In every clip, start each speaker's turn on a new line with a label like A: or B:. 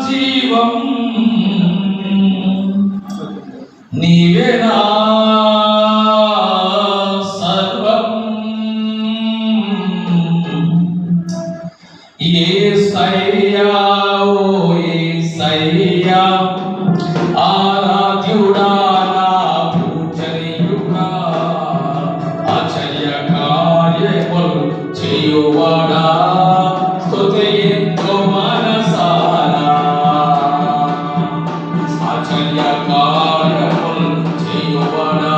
A: జీవం నీవేనా సర్వం యేసయ్యా ఓ యేసయ్యా ఆరాధ్యుడా నా పూజనీయుడా ఆశ్చర్య కార్యములు చేయువాడా స్తుతింతు మనసారా ఆశ్చర్య కార్యములు చేయువాడా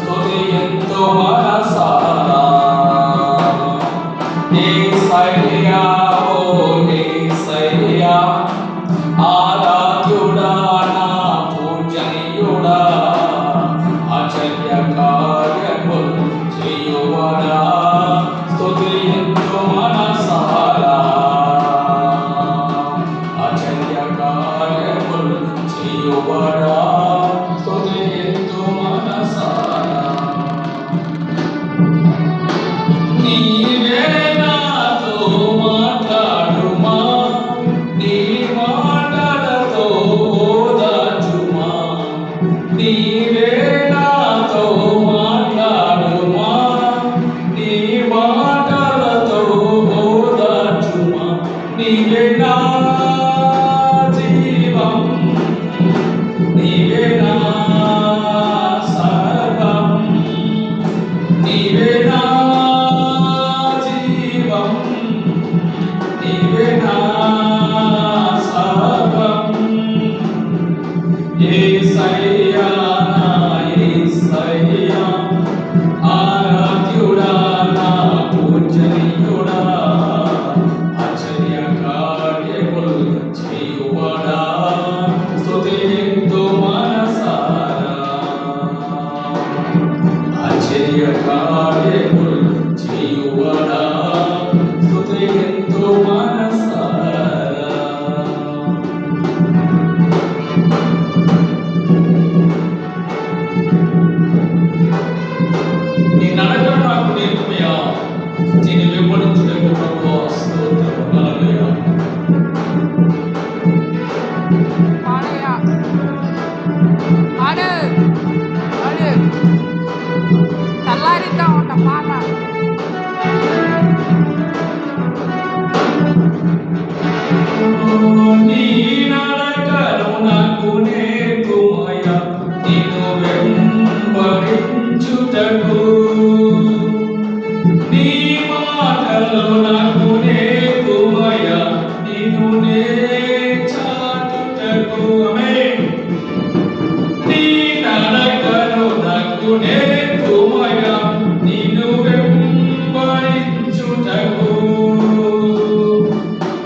A: స్తుతింతు మనసారా యేసయ్యా ఓ యేసయ్యా ఆరాధ్యుడా నా పూజనీయుడా ఆశ్చర్య కార్యములు చేయువాడా స్తుతింతు మనసారా ఆశ్చర్య కార్యములు చేయువాడా స్తుతింతు మనసారా నీవే నాతో మాట్లాడుమా నీ మాటలతో ఓదార్చుమా నీవే నాతో మాట్లాడుమా నీ మాటలతో ఓదార్చుమా నీవే నా జీవం నీవే నా సర్వం నీవే నా జీవం నీవే నా సర్వం యేసయ్యా నా యేసయ్యా ఆరాధ్యుడా నా పూజనీయుడా ఆశ్చర్య కార్యములు చేయువాడా స్తుతింతు మనసారా ఆశ్చర్య కార్యములు చేయువాడా స్తుతింతు మనసారా నీ నడకను నాకు నేర్పయా నేను వెంబడించుటకు ప్రభువా స్తోత్రం హల్లెలూయా
B: తెల్లారిద్దా ఉంట పాట
A: నీ నడకను నాకు నేర్పుమయ్యా నిన్ను వెంబడించుటకు నీ మాటలు నాకు నేర్పుమయ్యా నిన్ను నే చాటుటకు ఆమేన్ నీ నడకను నాకు నేర్పుమయ్యా నిన్ను వెంబడించుటకు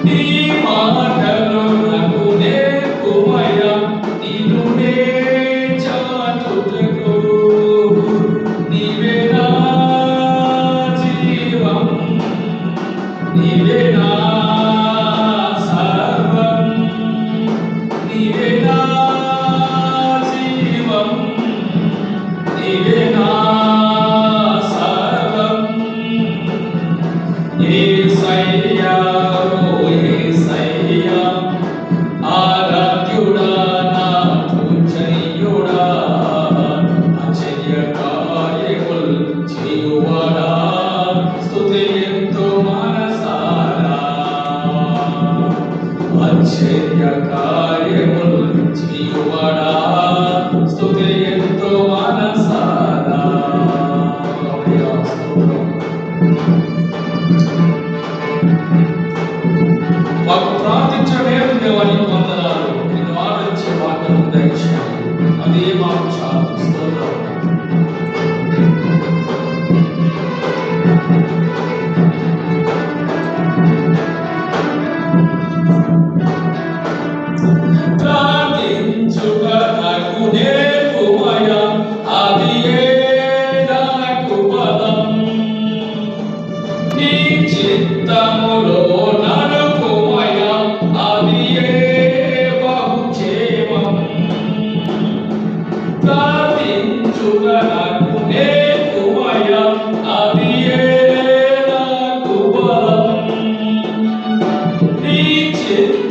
A: నీ మాటలు నాకు నేర్పుమయ్యా నిన్ను నే చాటుటకు నీవే నా జీవం నీవే నా సర్వం నీవే నా జీవం నీవే నా సర్వం యేసయ్యా ఓ యేసయ్యా ఆరాధ్యుడా నా పూజనీయుడా ఆశ్చర్య కార్యములు చేయువాడా స్తుతింతు మనసారా ఆశ్చర్య కార్యములు చేయువాడా స్తుతింతు మనసారా హల్లెలూయా స్తోత్రం మాకు ప్రార్థించడే దేవానికి వందనాలు నిన్ను ఆదరించే వాక్యం దయచేయండి అదే మాకు చాలు స్తోత్రం ప్రార్థించుట నాకు నేర్పుమయ్యా అదియే నాకు పదం నీ చిత్తములో నడుపుమయ్యా అదియే బహుక్షేమం ప్రార్థి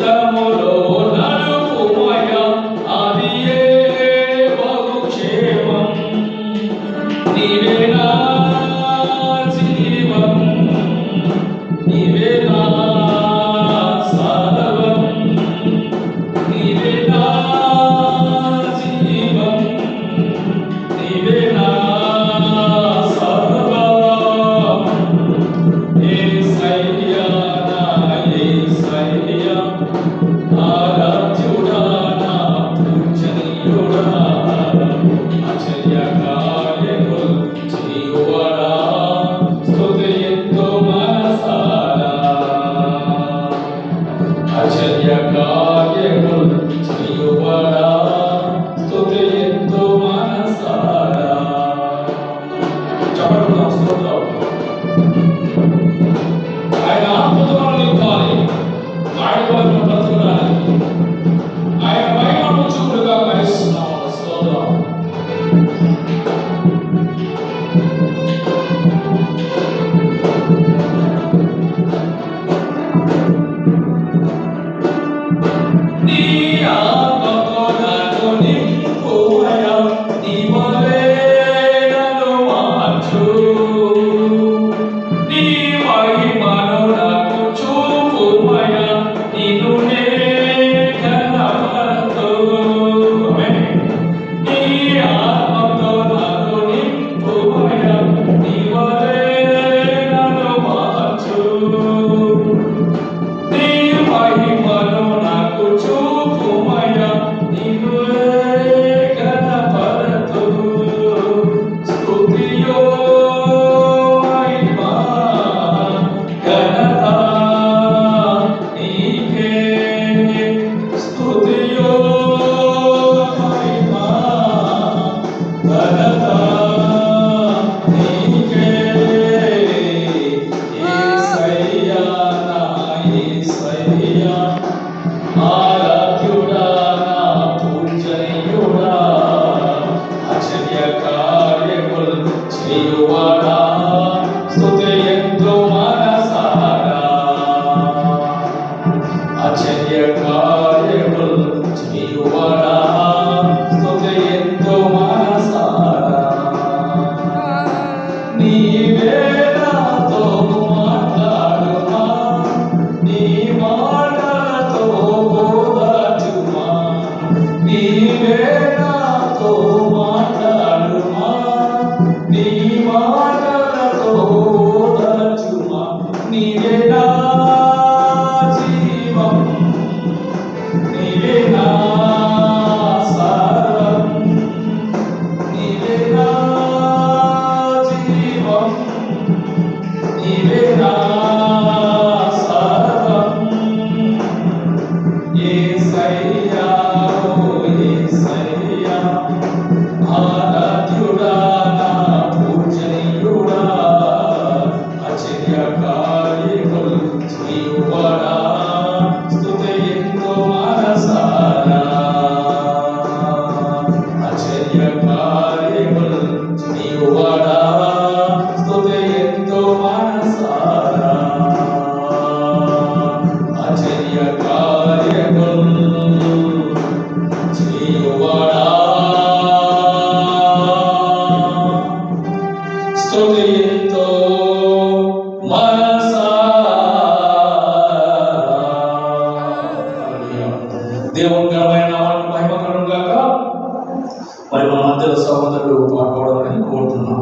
A: చిత్తములో నడుపుమయ ఆదియే బహుక్షేమం నీవే నా జీవం నీవే నా సర్వం నీవే నా జీవం నీవే నా సర్వం యేసయ్యా నా యేసయ్యా ఆరాధ్యుడా నా పూజనీయుడా ఆశ్చర్య కార్యములు చేయువాడా స్తుతియంతో మనసారా ఆశ్చర్య కార్యములు చేయువాడా స్తుతియంతో మనసారా చెప్పడం స్తోత్రం ఆయన అద్భుతములు నింపాలి ఆయన వారిని బ్రతకడానికి ఆయన మహిమను చూపుడుగా గ్రహిస్తున్నాము స్తోత్రం నీ ఆత్మతో నన్ను నింపుమయ్యా నీ వలే నన్ను మార్చు నీ మహిమను నాకు చూపుమయ్యా నిన్ను నే కనపరతు నీ ఆత్మతో నన్ను నింపుమయ్యా నీ వలే నన్ను మార్చు నీ మహిమను నాకు చూపుమయ్యా నిన్ను కనపరతు స్తుతియో మహిమా ఘనత నీకే స్తుతియో మహిమా ఘనత నీకే యేసయ్యా నా యేసయ్యా ఆరాధ్యుడా నా పూజనీయుడా ఆశ్చర్య కార్యములు చేయువాడా స్తుతియంతో మనసారా ఆశ్చర్య కార్యములు చేయువాడా స్తుతియంతో మనసారా నీవే నాతో మాట్లాడుమా నీ మాటలతో బోధచుమా నీవే నాతో మాట్లాడుమా నీ మాటలతో బోధచుమా నీవే నా జీవం నీవే నా సర్వం నీవే నా జీవం నీవే నా సర్వం యేసయ్యా ఓ యేసయ్యా ఆరాధ్యుడా నా పూజనీయుడా ఆశ్చర్య కార్యములు చేయువాడా స్తుతియంతో మనసారా ఆశ్చర్య కార్యములు చేయువాడా స్తుతియంతో మనసారా ఆశ్చర్య కార్యములు చేయువాడా స్తుతియంతో దేవుని ఘనమైన నామానికి మహిమ కలుగును గాక. మరి మన మధ్యలో సహోదరుడు పాల్గొనాలని కోరుతున్నాం.